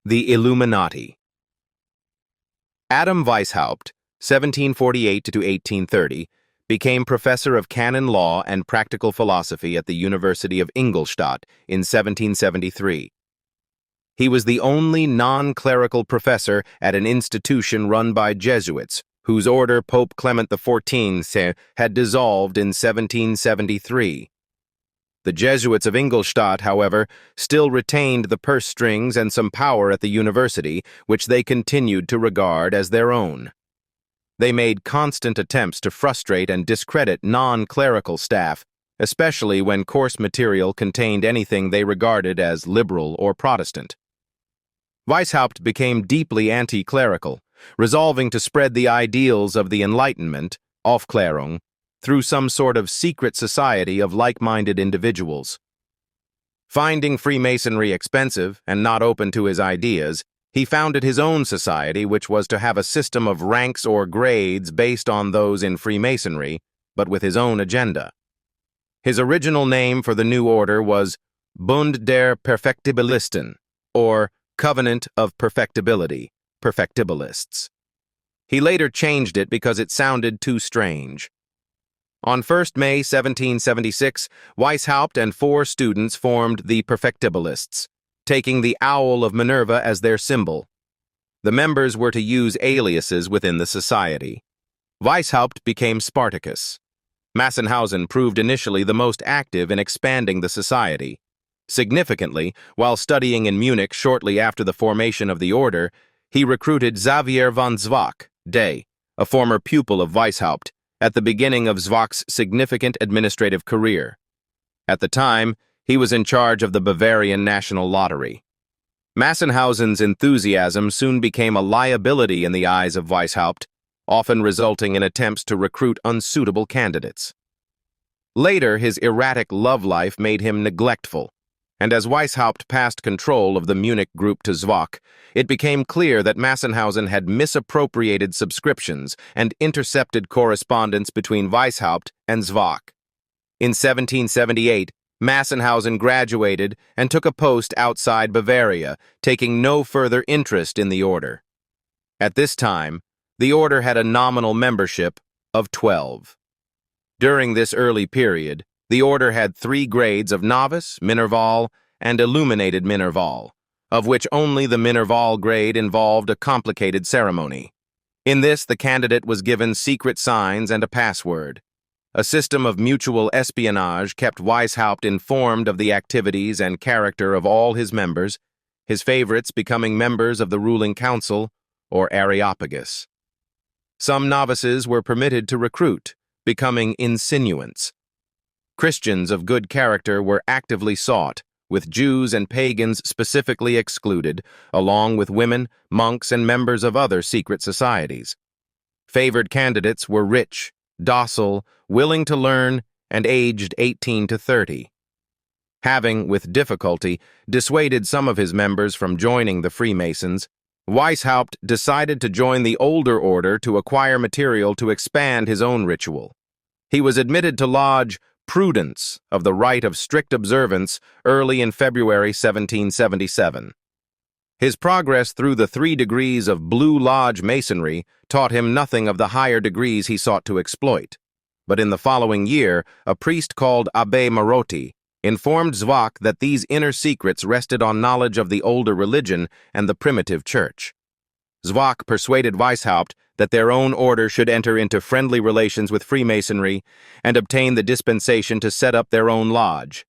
The Illuminati. Adam Weishaupt, 1748 to 1830, became professor of canon law and practical philosophy at the University of Ingolstadt in 1773. He was the only non-clerical professor at an institution run by Jesuits, whose order Pope Clement XIV had dissolved in 1773. The Jesuits of Ingolstadt, however, still retained the purse strings and some power at the university, which they continued to regard as their own. They made constant attempts to frustrate and discredit non-clerical staff, especially when course material contained anything they regarded as liberal or Protestant. Weishaupt became deeply anti-clerical, resolving to spread the ideals of the Enlightenment, Aufklärung, through some sort of secret society of like-minded individuals. Finding Freemasonry expensive and not open to his ideas, he founded his own society, which was to have a system of ranks or grades based on those in Freemasonry, but with his own agenda. His original name for the new order was Bund der Perfektibilisten, or Covenant of Perfectibility, Perfectibilists. He later changed it because it sounded too strange. On 1st May 1776, Weishaupt and 4 students formed the Perfectibilists, taking the owl of Minerva as their symbol. The members were to use aliases within the society. Weishaupt became Spartacus. Massenhausen proved initially the most active in expanding the society. Significantly, while studying in Munich shortly after the formation of the order, he recruited Xavier von Zwack, a former pupil of Weishaupt, at the beginning of Zwack's significant administrative career. At the time, he was in charge of the Bavarian National Lottery. Massenhausen's enthusiasm soon became a liability in the eyes of Weishaupt, often resulting in attempts to recruit unsuitable candidates. Later, his erratic love life made him neglectful, and as Weishaupt passed control of the Munich group to Zwack, it became clear that Massenhausen had misappropriated subscriptions and intercepted correspondence between Weishaupt and Zwack. In 1778, Massenhausen graduated and took a post outside Bavaria, taking no further interest in the order. At this time, the order had a nominal membership of 12. During this early period, the order had 3 grades of novice, Minerval, and illuminated Minerval, of which only the Minerval grade involved a complicated ceremony. In this, the candidate was given secret signs and a password. A system of mutual espionage kept Weishaupt informed of the activities and character of all his members, his favorites becoming members of the ruling council, or Areopagus. Some novices were permitted to recruit, becoming insinuants. Christians of good character were actively sought, with Jews and pagans specifically excluded, along with women, monks, and members of other secret societies. Favored candidates were rich, docile, willing to learn, and aged 18 to 30. Having, with difficulty, dissuaded some of his members from joining the Freemasons, Weishaupt decided to join the older order to acquire material to expand his own ritual. He was admitted to Lodge Prudence of the Rite of Strict Observance early in February 1777. His progress through the 3 degrees of Blue Lodge Masonry taught him nothing of the higher degrees he sought to exploit. But in the following year, a priest called Abbé Marotti informed Zwack that these inner secrets rested on knowledge of the older religion and the primitive church. Zwack persuaded Weishaupt that their own order should enter into friendly relations with Freemasonry and obtain the dispensation to set up their own lodge.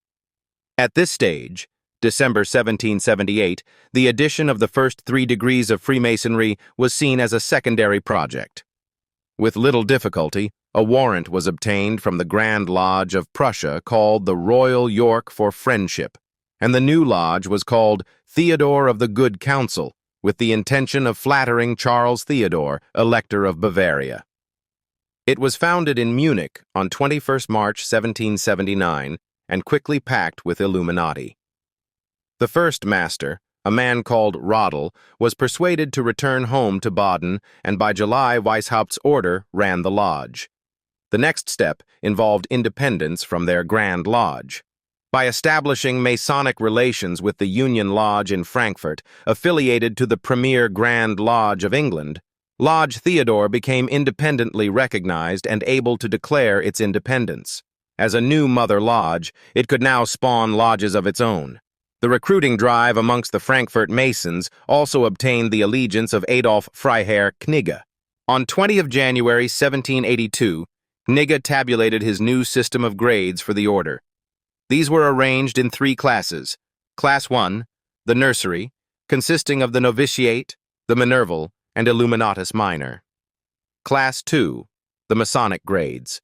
At this stage, December 1778, the addition of the first 3 degrees of Freemasonry was seen as a secondary project. With little difficulty, a warrant was obtained from the Grand Lodge of Prussia called the Royal York for Friendship, and the new lodge was called Theodore of the Good Counsel, with the intention of flattering Charles Theodore, Elector of Bavaria. It was founded in Munich on 21st March 1779 and quickly packed with Illuminati. The first master, a man called Rodel, was persuaded to return home to Baden, and by July Weishaupt's order ran the lodge. The next step involved independence from their Grand Lodge. by establishing Masonic relations with the Union Lodge in Frankfurt, affiliated to the premier Grand Lodge of England. Lodge Theodore became independently recognized and able to declare its independence. As a new mother lodge, it could now spawn lodges of its own. The recruiting drive amongst the Frankfurt Masons also obtained the allegiance of Adolf Freiherr Knigge. On 20th January 1782, Knigge tabulated his new system of grades for the order. These were arranged in 3 classes. Class 1, the nursery, consisting of the novitiate, the minerval, and illuminatus minor. Class 2, the Masonic grades.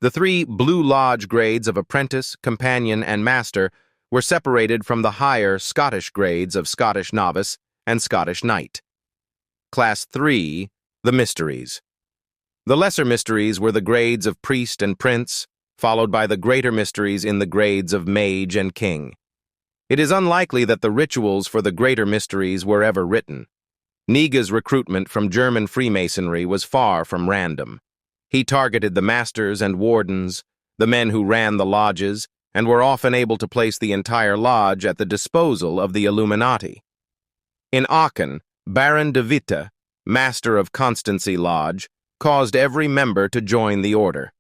The 3 Blue Lodge grades of apprentice, companion, and master were separated from the higher Scottish grades of Scottish novice and Scottish knight. Class 3, the mysteries. The lesser mysteries were the grades of priest and prince, followed by the greater mysteries in the grades of mage and king. It is unlikely that the rituals for the greater mysteries were ever written. Knigge's recruitment from German Freemasonry was far from random. He targeted the masters and wardens, the men who ran the lodges, and were often able to place the entire lodge at the disposal of the Illuminati. In Aachen, Baron de Witte, master of Constancy Lodge, caused every member to join the order.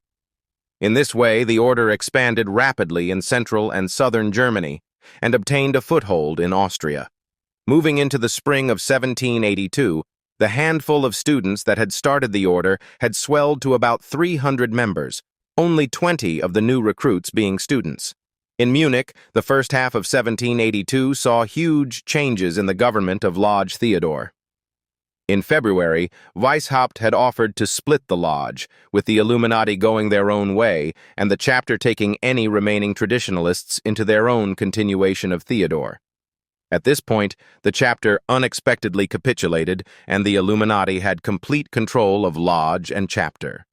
In this way, the order expanded rapidly in central and southern Germany and obtained a foothold in Austria. Moving into the spring of 1782, the handful of students that had started the order had swelled to about 300 members, only 20 of the new recruits being students. In Munich, the first half of 1782 saw huge changes in the government of Lodge Theodore. In February, Weishaupt had offered to split the lodge, with the Illuminati going their own way and the chapter taking any remaining traditionalists into their own continuation of Theodore. At this point, the chapter unexpectedly capitulated, and the Illuminati had complete control of lodge and chapter.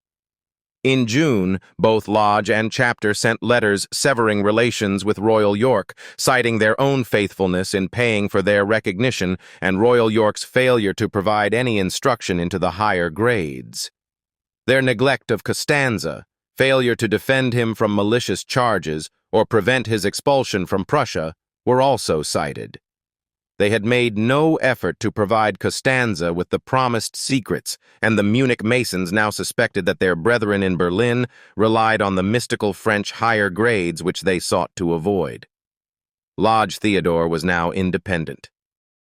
In June, both lodge and chapter sent letters severing relations with Royal York, citing their own faithfulness in paying for their recognition and Royal York's failure to provide any instruction into the higher grades. Their neglect of Costanza, failure to defend him from malicious charges, or prevent his expulsion from Prussia, were also cited. They had made no effort to provide Costanza with the promised secrets, and the Munich Masons now suspected that their brethren in Berlin relied on the mystical French higher grades which they sought to avoid. Lodge Theodore was now independent.